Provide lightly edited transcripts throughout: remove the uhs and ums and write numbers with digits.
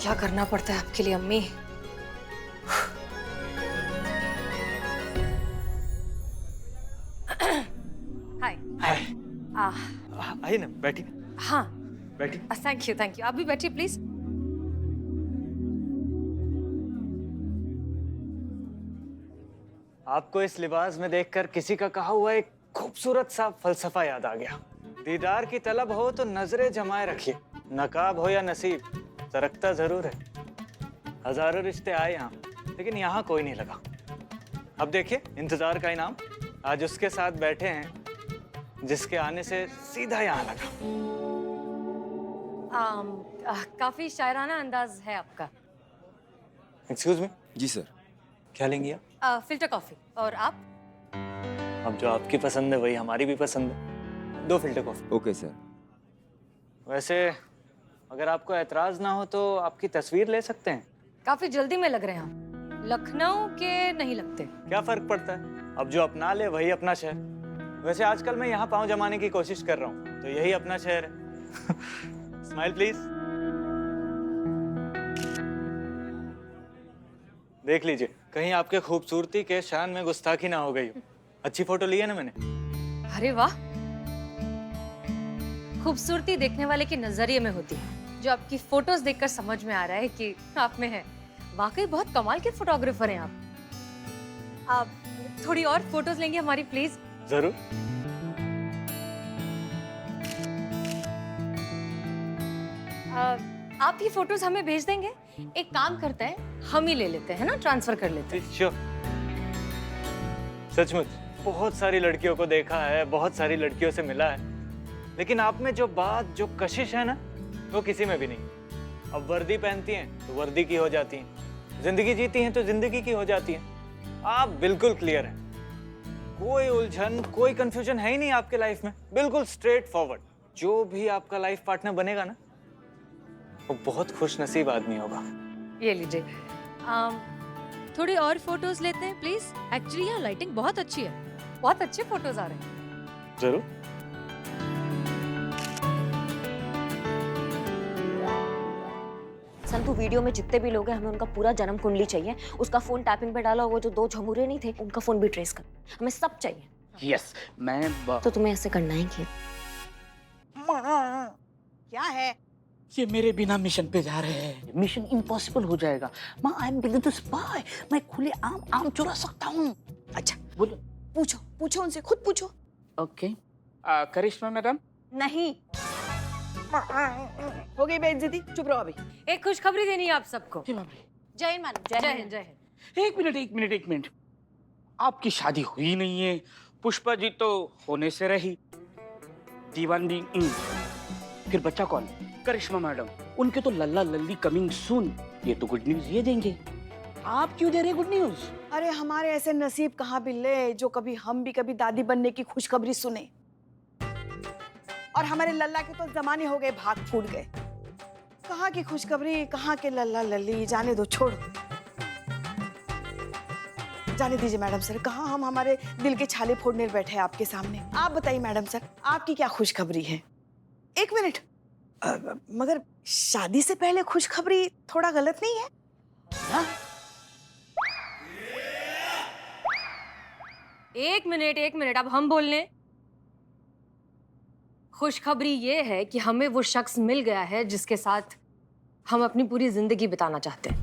क्या करना पड़ता है आपके लिए अम्मी। हाय। हाय। आह, आइए ना, बैठिए। हाँ। बैठिए। Thank you. आप भी बैठिए प्लीज। आपको इस लिबास में देखकर किसी का कहा हुआ एक खूबसूरत सा फलसफा याद आ गया। दीदार की तलब हो तो नजरें जमाए रखिए, नकाब हो या नसीब, सरकता जरूर है। हजारों रिश्ते आए यहाँ, लेकिन यहाँ कोई नहीं लगा। अब देखिए इंतजार का इनाम, आज उसके साथ बैठे हैं जिसके आने से सीधा यहाँ लगा। काफी शायराना अंदाज है आपका। Excuse me. जी सर। क्या लेंगी आप? Filter coffee. और आप? अब जो आपकी पसंद है वही हमारी भी पसंद है। 2 फिल्टर कॉफी। Okay sir. वैसे अगर आपको एतराज ना हो तो आपकी तस्वीर ले सकते हैं। काफी जल्दी में लग रहे हैं आप। लखनऊ के नहीं लगते। क्या फर्क पड़ता है, अब जो अपना ले वही अपना शहर। वैसे आजकल मैं यहाँ पाँव जमाने की कोशिश कर रहा हूँ, तो यही अपना शहर है। Smile please. देख लीजिए कहीं आपके खूबसूरती के शान में गुस्ताखी ना हो गई हो। अच्छी फोटो ली है ना मैंने? अरे वाह, खूबसूरती देखने वाले के नजरिए में होती है, जो आपकी फोटोज देखकर समझ में आ रहा है कि आप में है। वाकई बहुत कमाल के फोटोग्राफर हैं आप थोड़ी और फोटोज लेंगे हमारी प्लीज? जरूर। आप ये फोटोज हमें भेज देंगे? एक काम करते हैं, हम ही ले लेते हैं ना, ट्रांसफर कर लेते हैं। श्योर। सचमुच बहुत सारी लड़कियों को देखा है, बहुत सारी लड़कियों से मिला है, लेकिन आप में जो बात, जो कशिश है ना, वो किसी में भी नहीं। अब वर्दी पहनती हैं तो वर्दी की हो जाती हैं, जिंदगी जीती हैं तो जिंदगी की हो जाती हैं। आप बिल्कुल क्लियर हैं, कोई उलझन, कोई कंफ्यूजन है ही नहीं आपके लाइफ में, बिल्कुल स्ट्रेट फॉरवर्ड। जो भी आपका लाइफ पार्टनर बनेगा ना, वो बहुत खुश नसीब आदमी होगा। ये लीजिए। थोड़ी और फोटोज लेते हैं प्लीज। एक्चुअली यहाँ लाइटिंग बहुत अच्छी है, बहुत अच्छे फोटोज आ रहे हैं। जरूर। संतु, वीडियो में जितने भी लोग हैं हमें उनका पूरा जन्म कुंडली चाहिए। उसका फोन टैपिंग पे डाला हुआ जो 2 झमुरे नहीं थे, उनका फोन भी ट्रेस कर, हमें सब चाहिए। यस मैं तो तुम्हें ऐसे करना है कि क्या है? ये मेरे बिना मिशन पे जा रहे हैं, मिशन इम्पॉसिबल हो जाएगा। माँ I am big the spy, मैं खुले आम चुरा सकता हूँ। अच्छा बोलो। पूछो उनसे, खुद पूछो। ओके। करिश्मा मैडम। नहीं, हो गई बेइज्जती, चुप रहो अभी। एक खुशखबरी देनी है आप सबको। जय हिंद मैडम। जय हिंद। जय हिंद। एक मिनट। आपकी शादी हुई नहीं है, पुष्पा जी तो होने से रही, दीवानगी। फिर बच्चा कौन? करिश्मा मैडम। उनके तो लल्ला लल्ली कमिंग सून। ये तो गुड न्यूज ये देंगे, आप क्यों दे रहे गुड न्यूज? अरे हमारे ऐसे नसीब कहाँ बिल्ले जो कभी हम भी कभी दादी बनने की खुशखबरी सुने। और हमारे लल्ला के तो जमाने हो गए, भाग फूट गए। कहाँ की खुशखबरी, कहाँ के लल्ला लल्ली, जाने दो, छोड़ो। जाने दीजिए मैडम सर, कहाँ हम हमारे दिल के छाले फोड़ने बैठे हैं आपके सामने। आप बताइए मैडम सर, आपकी क्या खुशखबरी है? 1 मिनट, मगर शादी से पहले खुशखबरी थोड़ा गलत नहीं है? हाँ? 1 मिनट, अब हम बोल लें। खुशखबरी ये है कि हमें वो शख्स मिल गया है जिसके साथ हम अपनी पूरी जिंदगी बिताना चाहते हैं।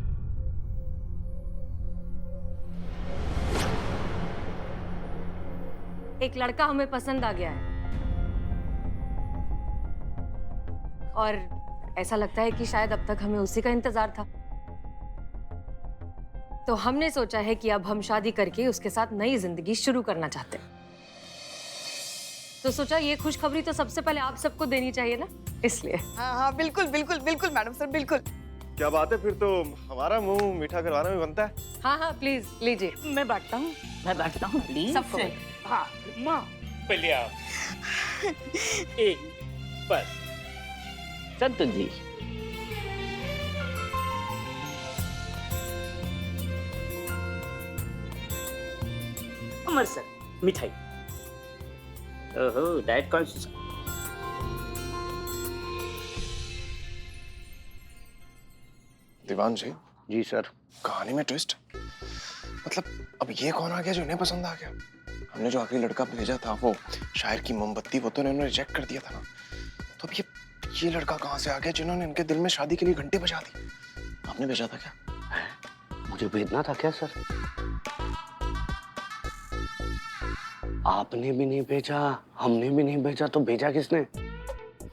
एक लड़का हमें पसंद आ गया है और ऐसा लगता है कि शायद अब तक हमें उसी का इंतजार था। तो हमने सोचा है कि अब हम शादी करके उसके साथ नई जिंदगी शुरू करना चाहते हैं। तो सोचा ये खुशखबरी तो सबसे पहले आप सबको देनी चाहिए ना, इसलिए। हाँ बिल्कुल बिल्कुल बिल्कुल मैडम सर, बिल्कुल। क्या बात है, फिर तो हमारा मुंह मीठा करवाना भी बनता है। हाँ प्लीज लीजिए। मैं बैठता हूँ प्लीज। सबको। हाँ माँ पहले आप। एक बस। संतु जी। अमर सर मिठाई। ओहो डाइट कॉन्शियस। दीवान जी, जी सर। कहानी में ट्विस्ट। मतलब अब ये कौन आ गया जो इन्हें पसंद आ गया? हमने जो आखिरी लड़का भेजा था वो शायर की मोमबत्ती, वो तो इन्होंने रिजेक्ट कर दिया था ना। तो अब ये लड़का कहाँ से आ गया जिन्होंने इनके दिल में शादी के लिए घंटे बजा दी? आपने भेजा था क्या? मुझे भेजना था क्या सर? आपने भी नहीं भेजा, हमने भी नहीं भेजा, तो भेजा किसने?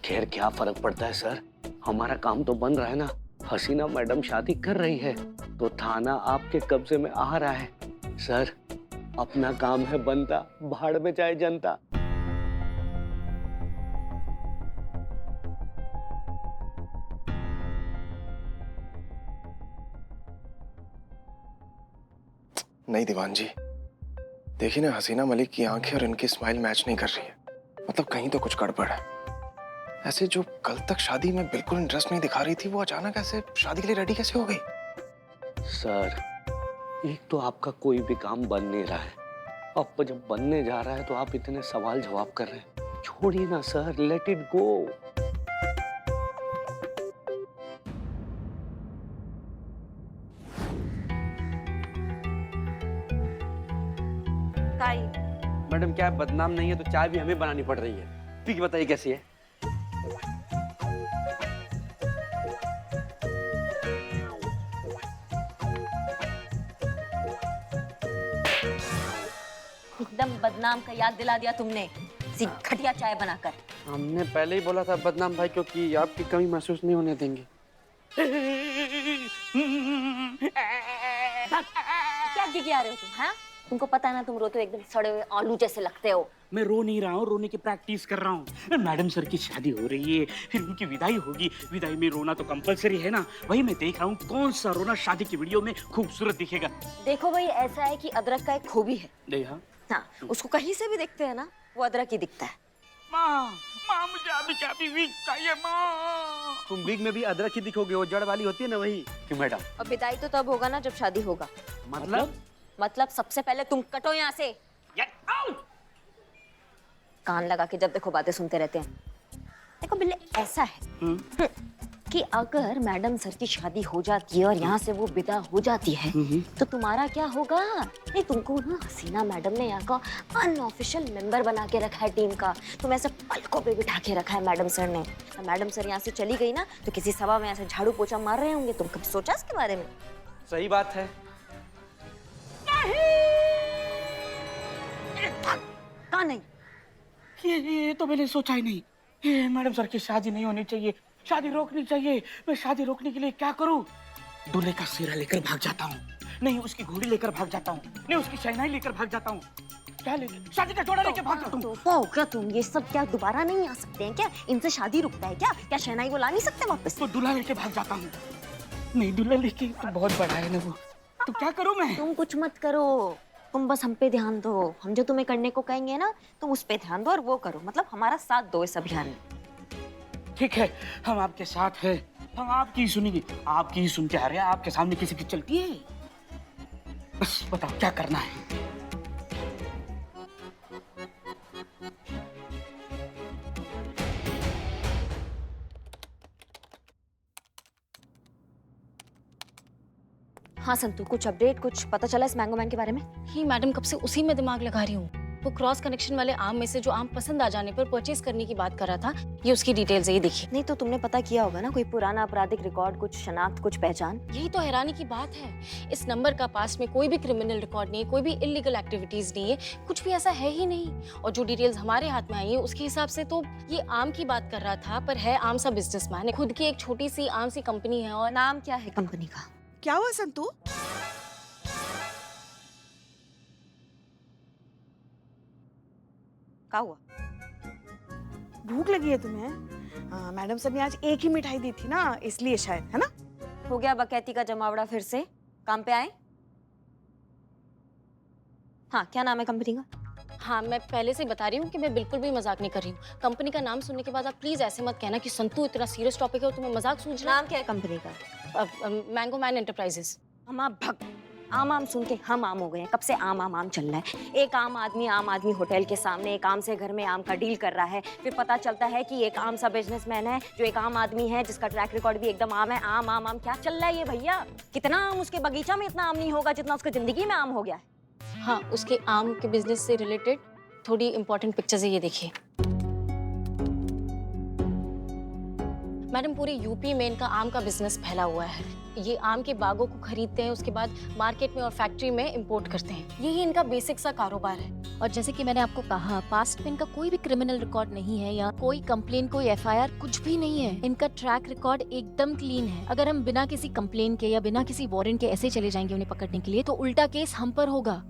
खैर क्या फर्क पड़ता है सर, हमारा काम तो बन रहा है ना। हसीना मैडम शादी कर रही है तो थाना आपके कब्जे में आ रहा है। सर अपना काम है बनता, भाड़ में जाए जनता। नहीं दीवान जी, देखिए ना, हसीना मलिक की आंखें और इनकी स्माइल मैच नहीं कर रही है। मतलब कहीं तो कुछ गड़बड़ है। ऐसे जो कल तक शादी में बिल्कुल इंटरेस्ट नहीं दिखा रही थी, वो अचानक ऐसे शादी के लिए रेडी कैसे हो गई? सर एक तो आपका कोई भी काम बन नहीं रहा है, अब जब बनने जा रहा है तो आप इतने सवाल जवाब कर रहे हैं। छोड़िए ना sir, let it go. Madam क्या बदनाम नहीं है तो चाय भी हमें बनानी पड़ रही है। पी के बताइए कैसी है? एकदम बदनाम का याद दिला दिया तुमने, सी घटिया चाय बनाकर। हमने पहले ही बोला था बदनाम भाई, क्योंकि आपकी कमी महसूस नहीं होने देंगे। क्या गिगिया रहे हो तुम? हाँ, तुमको पता है ना, तुम रोते हो एकदम सड़े हुए आलू जैसे लगते हो। मैं रो नहीं रहा हूँ, रोने की प्रैक्टिस कर रहा हूँ। मैडम सर की शादी हो रही है, फिर उनकी विदाई होगी, विदाई में रोना तो कंपलसरी है ना। वही मैं देख रहा हूँ कौन सा रोना शादी की वीडियो में खूबसूरत दिखेगा। देखो भाई, ऐसा है कि अदरक का एक खूबी है। देखा? हाँ, उसको कहीं से भी देखते हैं ना, वो अदरक ही दिखता है। माँ, माँ मुझे अभी चाबी वीक चाहिए माँ। तुम विग में भी अदरक ही दिखोगे, वो जड़ वाली होती है ना वही। क्यों मैडम? और विदाई तो तब होगा ना जब शादी होगा। मतलब सबसे पहले तुम कटो यहाँ से। कान लगा के जब देखो बातें सुनते रहते हैं। देखो बिल्ले, ऐसा है कि अगर मैडम सर की शादी हो जाती है और यहाँ से वो विदा हो जाती है तो तुम्हारा क्या होगा? नहीं, तुमको ना हसीना मैडम ने यहाँ का अनऑफिशियल मेंबर बना के रखा है टीम का। तुम ऐसे पलकों पे बिठा के रखा है मैडम सर ने। मैडम सर यहाँ से चली गई ना तो किसी सभा में ऐसे झाड़ू पोछा मार रहे होंगे। तुम कभी सोचा इसके बारे में? सही बात है। कहाँ नहीं? ये तो मैंने सोचा ही नहीं। ये मैडम सर की शादी नहीं होनी चाहिए, शादी रोकनी चाहिए। मैं शादी रोकने के लिए क्या करूं? दूल्हे का सेहरा लेकर भाग जाता हूँ, नहीं उसकी घोड़ी लेकर भाग जाता हूँ, नहीं उसकी शहनाई लेकर भाग जाता हूँ। क्या लेकर? शादी का जोड़ा लेकर भाग जाता हूँ। तो क्या तुम ये सब क्या दोबारा नहीं आ सकते हैं क्या? इनसे शादी रुकता है क्या? क्या शहनाई को ला नहीं सकते वापस? तो दूल्हा लेके भाग जाता हूँ। नहीं, दूल्हा लेके तो बहुत बड़ा है ना वो। तो क्या करूं मैं? तुम कुछ मत करो, तुम बस हम पे ध्यान दो। हम जो तुम्हें करने को कहेंगे ना, तुम उस पे ध्यान दो और वो करो। मतलब हमारा साथ दो इस अभियान में। ठीक है, हम आपके साथ हैं, हम आपकी ही सुनेंगे, आपकी ही सुनते आ रहे हैं। आपके सामने किसी की चलती है? बस बताओ क्या करना है। हाँ संतू, कुछ अपडेट, कुछ पता चला इस मैंगो मैन के बारे में? ही मैडम कब से उसी में दिमाग लगा रही हूँ। वो क्रॉस कनेक्शन वाले आम में से जो आम पसंद आ जाने पर परचेज करने की बात कर रहा था, ये उसकी डिटेल्स है, ये देखिए। नहीं तो तुमने पता किया होगा ना, कोई पुराना आपराधिक रिकॉर्ड, कुछ शनाख्त, कुछ पहचान? यही तो हैरानी की बात है। इस नंबर का पास में कोई भी क्रिमिनल रिकॉर्ड नहीं है, कोई भी इलीगल एक्टिविटीज नहीं है, कुछ भी ऐसा है ही नहीं। और जो डिटेल्स हमारे हाथ में आई है उसके हिसाब से तो ये आम की बात कर रहा था, पर है आम सा बिजनेसमैन है, खुद की एक छोटी सी आम सी कंपनी है। और नाम क्या है कंपनी का? क्या हुआ संतू? क्या हुआ? भूख लगी है तुम्हें? मैडम सर ने आज एक ही मिठाई दी थी ना, इसलिए शायद, है ना? हो गया बकैती का जमावड़ा फिर से? काम पे आए? हाँ, क्या नाम है कंपनी का? हाँ, मैं पहले से बता रही हूँ कि मैं बिल्कुल भी मजाक नहीं कर रही हूँ। कंपनी का नाम सुनने के बाद आप प्लीज ऐसे मत कहना कि संतू इतना सीरियस टॉपिक है और तुम्हें मजाक सूझ रहा नाम क्या है कंपनी का? है। Mango man enterprises. हम आप भग आम आम सुन के हम आम हो गए हैं। कब से आम आम आम चल रहा है। एक आम आदमी होटल के सामने एक आम से घर में आम का डील कर रहा है। फिर पता चलता है कि एक आम सा बिजनेसमैन है जो एक आम आदमी है जिसका ट्रैक रिकॉर्ड भी एकदम आम है। आम आम आम क्या चल रहा है ये भैया? कितना आम उसके बगीचा में इतना आम नहीं होगा जितना उसकी जिंदगी में आम हो गया है। हाँ, उसके आम के बिजनेस से रिलेटेड थोड़ी इंपॉर्टेंट पिक्चर्स है, ये देखिए। मैडम, पूरे यूपी में इनका आम का बिजनेस फैला हुआ है। ये आम के बागों को खरीदते हैं, उसके बाद मार्केट में और फैक्ट्री में इंपोर्ट करते हैं। यही इनका बेसिक सा कारोबार है। और जैसे कि मैंने आपको कहा, पास्ट में इनका कोई भी क्रिमिनल रिकॉर्ड नहीं है या कोई कंप्लेन, कोई एफआईआर कुछ भी नहीं है। इनका ट्रैक रिकॉर्ड एकदम क्लीन है। अगर हम बिना किसी कंप्लेन के या बिना किसी वारंट के ऐसे चले जाएंगे उन्हें पकड़ने के लिए तो उल्टा केस हम पर होगा।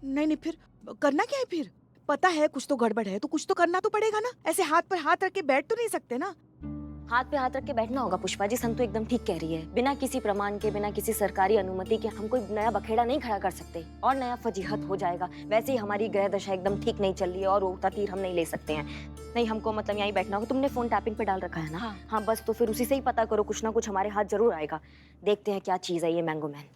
नहीं नहीं, फिर करना क्या है? फिर पता है कुछ तो गड़बड़ है तो कुछ तो करना तो पड़ेगा ना। ऐसे हाथ पर हाथ रख के बैठ तो नहीं सकते ना। हाथ पे हाथ रख के बैठना होगा पुष्पा जी। संतु एकदम ठीक कह रही है। बिना किसी प्रमाण के, बिना किसी सरकारी अनुमति के हम कोई नया बखेड़ा नहीं खड़ा कर सकते और नया फजीहत हो जाएगा। वैसे ही हमारी ग्रह दशा एकदम ठीक नहीं चल रही है और उड़ता तीर हम नहीं ले सकते हैं। नहीं, हमको मतलब यहीं बैठना होगा। तुमने फोन टैपिंग पे डाल रखा है ना? हाँ बस, तो फिर उसी से ही पता करो। कुछ ना कुछ हमारे हाथ जरूर आएगा। देखते हैं क्या चीज है ये मैंगो मैन।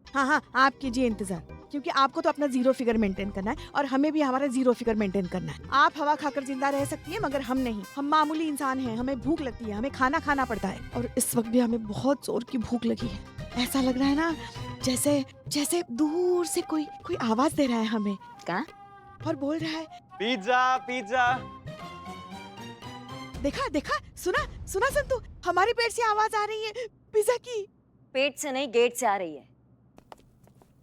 हाँ हाँ, आप कीजिए इंतजार, क्योंकि आपको तो अपना जीरो फिगर मेंटेन करना है और हमें भी हमारा जीरो फिगर मेंटेन करना है। आप हवा खाकर जिंदा रह सकती हैं मगर हम नहीं। हम मामूली इंसान हैं, हमें भूख लगती है, हमें खाना खाना पड़ता है और इस वक्त भी हमें बहुत जोर की भूख लगी है। ऐसा लग रहा है ना जैसे जैसे दूर से कोई आवाज दे रहा है हमें। क्या? और बोल रहा है पिज्जा पिज्जा। देखा देखा, सुना सुना संतु, हमारे पेट से आवाज आ रही है पिज्जा की। पेट से नहीं, गेट से आ रही है।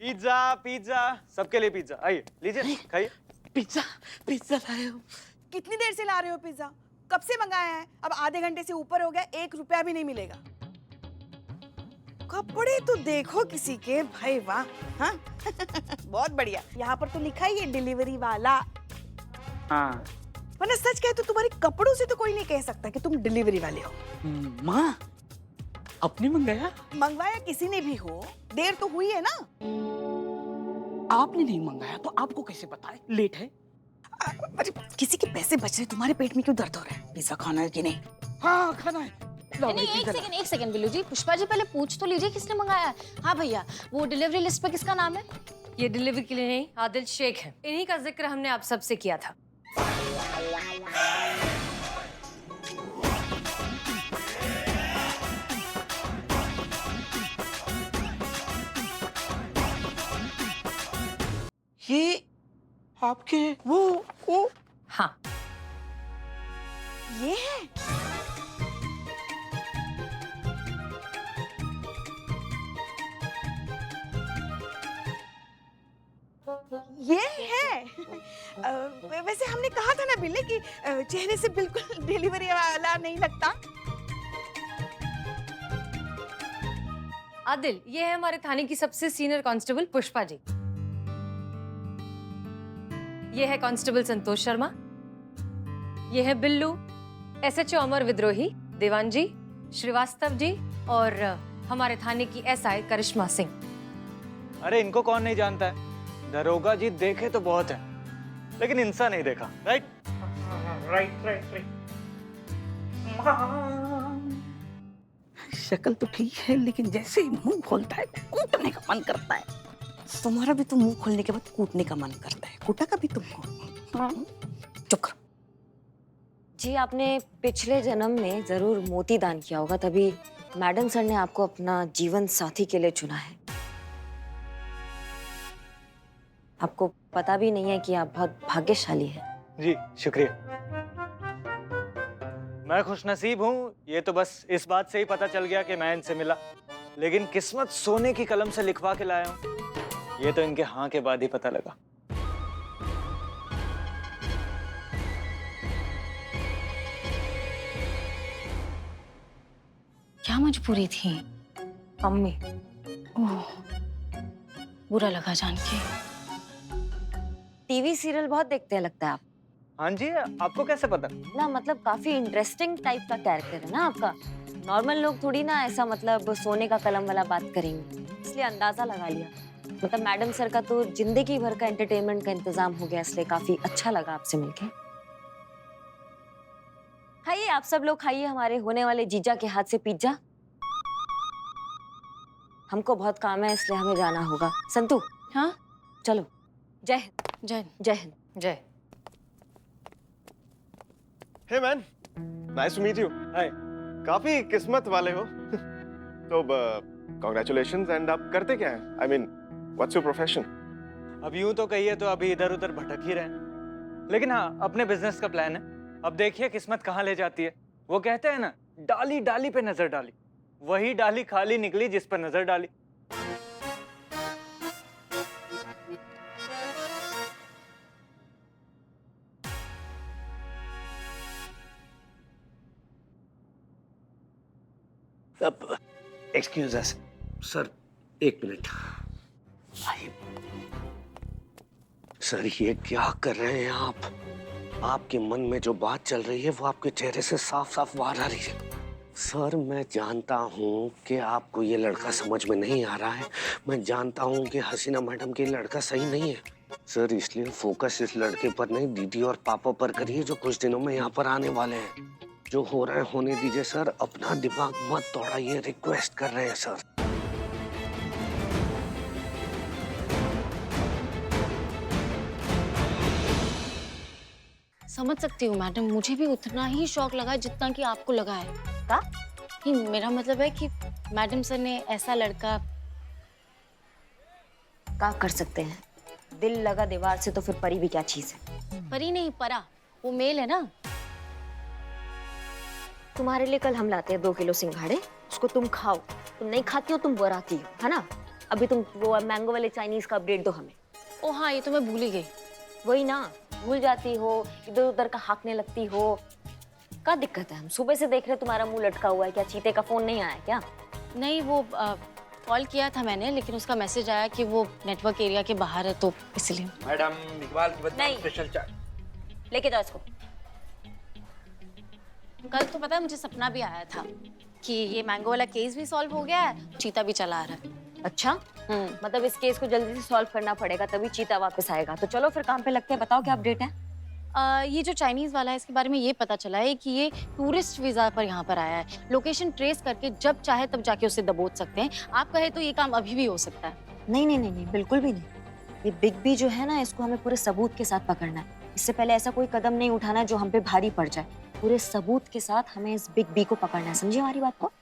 पिज्जा पिज्जा, सबके लिए पिज्जा। आइए लीजिए, खाइए। पिज्जा पिज्जा लाए हो? कितनी देर से ला रहे हो पिज्जा? कब से मंगाया है? अब आधे घंटे से ऊपर हो गया, 1 रुपया भी नहीं मिलेगा। कपड़े तो देखो किसी के, भाई वाह। हाँ बहुत बढ़िया। यहाँ पर तो लिखा ही है डिलीवरी वाला। हाँ। वरना सच कहे तो तुम्हारे कपड़ों से तो कोई नहीं कह सकता कि तुम डिलीवरी वाले हो। माँ, अपने मंगाया? मंगवाया किसी ने भी हो, देर तो हुई है ना। आपने नहीं मंगाया तो आपको कैसे पता है लेट है? अरे किसी के पैसे बच रहे, तुम्हारे पेट में क्यों दर्द हो रहा है? पिज्जा खाना है कि नहीं? हाँ खाना है। लाओ नहीं, भाई, एक सेकंड बिल्लू जी। पुष्पा जी पहले पूछ तो लीजिए किसने मंगाया है। हाँ भैया, वो डिलीवरी लिस्ट पे किसका नाम है? ये डिलीवरी के लिए नहीं, आदिल शेख है। इन्हीं का जिक्र हमने आप सबसे किया था। ये आपके वो हाँ, ये है। ये है। वैसे हमने कहा था ना बिल्ले कि चेहरे से बिल्कुल डिलीवरी वाला नहीं लगता। आदिल, ये है हमारे थाने की सबसे सीनियर कांस्टेबल पुष्पा जी। ये है कांस्टेबल संतोष शर्मा। ये है बिल्लू, एसएचओ अमर विद्रोही, देवान जी, श्रीवास्तव जी और हमारे थाने की एसआई करिश्मा सिंह। अरे इनको कौन नहीं जानता है? दरोगा जी देखे तो बहुत है, लेकिन इंसान नहीं देखा। Right right. शक्ल तो ठीक है लेकिन जैसे ही मुंह खोलता है कूटने का मन करता है। तुम्हारा भी तो मुंह खोलने के बाद कूटने का मन करता है। कूटा कभी तुमको? चुप करो। जी, आपने पिछले जन्म में जरूर मोती दान किया होगा, तभी मैडम सर ने आपको अपना जीवन साथी के लिए चुना है। आपको पता भी नहीं है कि आप बहुत भाग्यशाली हैं। जी, शुक्रिया। मैं खुशनसीब हूँ, ये तो बस इस बात से ही पता चल गया कि मैं इनसे मिला। लेकिन किस्मत सोने की कलम से लिखवा के लाया हूँ, ये तो इनके हाँ के बाद ही पता लगा। क्या मजबूरी थी? अम्मी, ओह, बुरा लगा जान के। टीवी सीरियल बहुत देखते हैं लगता है आप। हाँ जी, आपको कैसे पता? ना मतलब काफी इंटरेस्टिंग टाइप का कैरेक्टर है ना आपका। नॉर्मल लोग थोड़ी ना ऐसा मतलब सोने का कलम वाला बात करेंगे, इसलिए अंदाजा लगा लिया। मतलब मैडम सर का तो जिंदगी भर का एंटरटेनमेंट का इंतजाम हो गया, इसलिए काफी अच्छा लगा आपसे मिलके। खाइए, आप सब लोग खाइए हमारे होने वाले जीजा के हाथ से पिज्जा। हमको बहुत काम है इसलिए हमें जाना होगा। संतू, हाँ चलो। जय हिंद। जय जय हिंद। जय। Hey man, nice to meet you. Hi. काफी किस्मत वाले हो। तो कांग्रेचुलेशंस। एंड आप करते क्या हैं? I mean what's your profession? अब यूं तो कहिए तो अभी इधर उधर भटक ही रहे हैं, लेकिन हाँ अपने बिजनेस का प्लान है। अब देखिए किस्मत कहाँ ले जाती है। वो कहते हैं ना, डाली डाली पे नजर डाली, वही डाली खाली निकली जिस पर नजर डाली। अब एक्सक्यूज अस सर, एक मिनट। आइए सर, ये क्या कर रहे हैं आप? आपके मन में जो बात चल रही है वो आपके चेहरे से साफ साफ बाहर आ रही है। सर मैं जानता हूँ कि आपको ये लड़का समझ में नहीं आ रहा है, मैं जानता हूँ कि हसीना मैडम के लड़का सही नहीं है सर, इसलिए फोकस इस लड़के पर नहीं दीदी और पापा पर करिए जो कुछ दिनों में यहाँ पर आने वाले हैं। जो हो रहा है होने दीजिए सर, अपना दिमाग मत तोड़ाइए, रिक्वेस्ट कर रहे हैं सर। समझ सकती हूँ मैडम, मुझे भी उतना ही शौक लगा जितना कि आपको लगा है। का? नहीं, मेरा मतलब है कि मैडम सर ने ऐसा लड़का क्या कर सकते हैं? दिल लगा दीवार से तो फिर परी भी क्या चीज है? परी नहीं परा, वो मेल है ना। तुम्हारे लिए कल हम लाते हैं 2 किलो सिंघाड़े, उसको तुम खाओ। तुम नहीं खाती हो, तुम बुराती हो, है ना? अभी तुम वो मैंगो वाले चाइनीज का अपडेट दो हमें। ओ हाँ, ये तो मैं भूल ही गई। वही ना, भूल जाती हो, इधर उधर का हाँकने लगती हो। क्या दिक्कत है? हम सुबह से देख रहे तुम्हारा मुंह लटका हुआ है। क्या चीते का फोन नहीं आया क्या? नहीं, वो कॉल किया था मैंने, लेकिन उसका मैसेज आया कि वो नेटवर्क एरिया के बाहर है, तो इसलिए। मैडम इकबाल की बदनाम नहीं। स्पेशल चाय। लेके जाओ इसको। कल तो पता है मुझे सपना भी आया था कि ये मैंगो वाला केस भी सॉल्व हो गया है, चीता भी चला आ रहा है। अच्छा, मतलब इस केस को जल्दी से सॉल्व करना पड़ेगा, तभी चीता वापस आएगा। तो चलो फिर काम पे लगते हैं। बताओ क्या अपडेट है? ये जो चाइनीज वाला है, इसके बारे में ये पता चला है कि ये टूरिस्ट वीजा पर यहाँ पर आया है। लोकेशन ट्रेस करके जब चाहे तब जाके उसे दबोच सकते हैं। आप कहे तो ये काम अभी भी हो सकता है। नहीं नहीं नहीं नहीं, बिल्कुल भी नहीं। ये बिग बी जो है ना, इसको हमें पूरे सबूत के साथ पकड़ना है। इससे पहले ऐसा कोई कदम नहीं उठाना जो हम पे भारी पड़ जाए। पूरे सबूत के साथ हमें इस बिग बी को पकड़ना है। समझे हमारी बात को?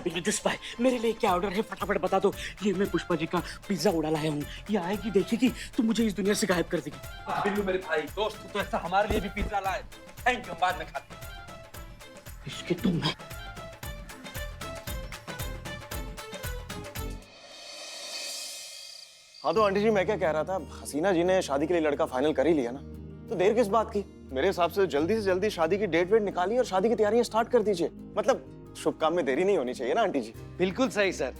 बिल्कुस भाई, मेरे लिए क्या ऑर्डर है फटाफट बता दो। ये मैं पुष्पा जी का पिज्जा उड़ा लाया हूँ, ये आएगी देखेगी तो मुझे इस दुनिया से गायब कर देगी। बिल्लू मेरे भाई दोस्त, तो ऐसा हमारे लिए भी पिज्जा लाए। थैंक यू, बाद में खाते हैं। इसके तुम है। हाँ तो आंटी जी, मैं क्या कह रहा था, हसीना जी ने शादी के लिए लड़का फाइनल कर ही लिया ना, तो देर किस बात की? मेरे हिसाब से जल्दी शादी की डेट वेट निकालिए और शादी की तैयारियां स्टार्ट कर दीजिए। मतलब शुभ काम में देरी नहीं होनी चाहिए ना आंटी जी? बिल्कुल सही सर।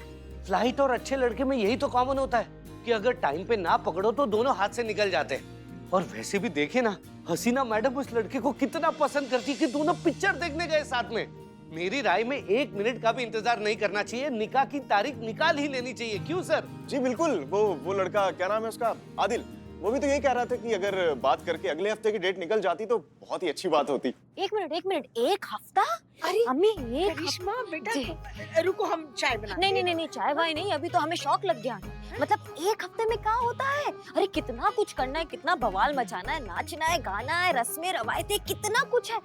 फ्लाइट और अच्छे लड़के में यही तो कॉमन होता है कि अगर टाइम पे ना पकड़ो तो दोनों हाथ से निकल जाते हैं। और वैसे भी देखे ना, हसीना मैडम उस लड़के को कितना पसंद करती कि दोनों पिक्चर देखने गए साथ में। मेरी राय में 1 मिनट का भी इंतजार नहीं करना चाहिए, निकाह की तारीख निकाल ही लेनी चाहिए। क्यों सर? जी बिल्कुल। वो लड़का क्या नाम है उसका, आदिल, वो भी तो यही कह रहा था कि अगर बात करके अगले हफ्ते की डेट निकल जाती तो बहुत ही अच्छी बात होती। एक मिनट, 1 हफ्ता? अरे अम्मी, एक करिश्मा बेटा, जी। रुको हम चाय बना। नहीं, चाय वाय नहीं, अभी तो हमें शौक लग गया। मतलब 1 हफ्ते में क्या होता है? अरे कितना कुछ करना है, कितना बवाल मचाना है, नाचना है, गाना है, रस्में रवायतें, कितना कुछ है।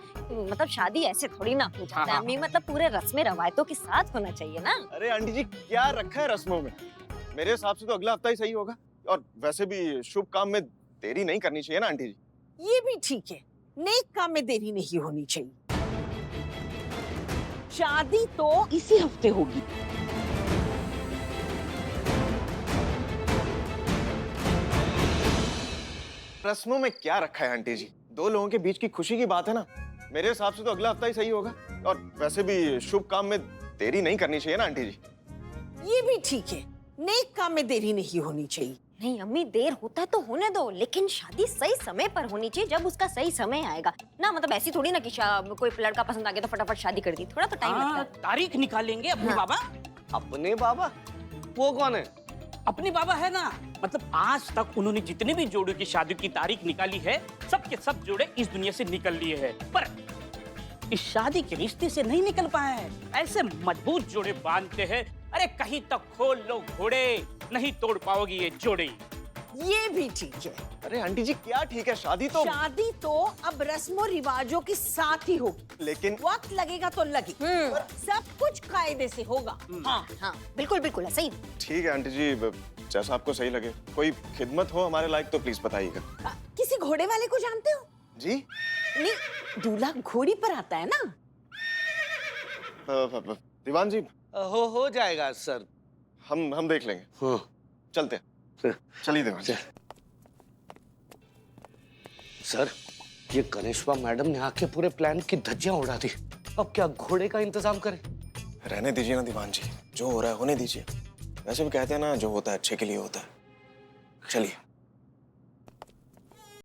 मतलब शादी ऐसे थोड़ी ना हो जाता है अम्मी, मतलब पूरे रस्में रवायतों के साथ होना चाहिए ना। अरे आंटी जी, क्या रखा है रस्मों में? मेरे हिसाब से तो अगला हफ्ता ही सही होगा। और वैसे भी शुभ काम में देरी नहीं करनी चाहिए ना आंटी जी? ये भी ठीक है, नेक काम में देरी नहीं होनी चाहिए। शादी तो इसी हफ्ते होगी। रस्मों में क्या रखा है आंटी जी? 2 लोगों के बीच की खुशी की बात है ना। मेरे हिसाब से तो अगला हफ्ता ही सही होगा। और वैसे भी शुभ काम में देरी नहीं करनी चाहिए ना आंटी जी? ये भी ठीक है, नेक काम में देरी नहीं होनी चाहिए। नहीं अम्मी, देर होता है तो होने दो, लेकिन शादी सही समय पर होनी चाहिए, जब उसका सही समय आएगा ना। मतलब ऐसी थोड़ी ना कि कोई लड़का पसंद आ गया तो फटाफट शादी कर दी, थोड़ा तो टाइम लगता है। तारीख निकाल लेंगे अपने बाबा। अपने बाबा? वो कौन है? अपने बाबा है ना। मतलब आज तक उन्होंने जितने भी जोड़ों की शादी की तारीख निकाली है, सब के सब जोड़े इस दुनिया से निकल लिए हैं, पर इस शादी के रिश्ते से नहीं निकल पाए हैं। ऐसे मजबूत जोड़े बांधते हैं अरे कहीं तक खोल लो घोड़े, नहीं तोड़ पाओगी ये जोड़ी। ये भी ठीक है। अरे आंटी जी क्या ठीक है, शादी तो शादी तो अब रस्मों रिवाजों के साथ ही होगी, लेकिन वक्त लगेगा तो लगे, सब कुछ कायदे से होगा। हाँ हाँ बिल्कुल बिल्कुल ऐसा ही। ठीक है आंटी जी, जैसा आपको सही लगे। कोई खिदमत हो हमारे लायक तो प्लीज बताइएगा। किसी घोड़े वाले को जानते हो? जी नहीं, दूल्हा घोड़ी पर आता है ना। दीवान जी हो जाएगा सर। हम देख लेंगे। हाँ चलते हैं, चलिए दीवान जी। सर, ये गणेशवा मैडम ने आके पूरे प्लान की धज्जियां उड़ा दी। अब क्या घोड़े का इंतजाम करें? रहने दीजिए ना दीवान जी, जो हो रहा है होने दीजिए। वैसे भी कहते हैं ना, जो होता है अच्छे के लिए होता है। चलिए।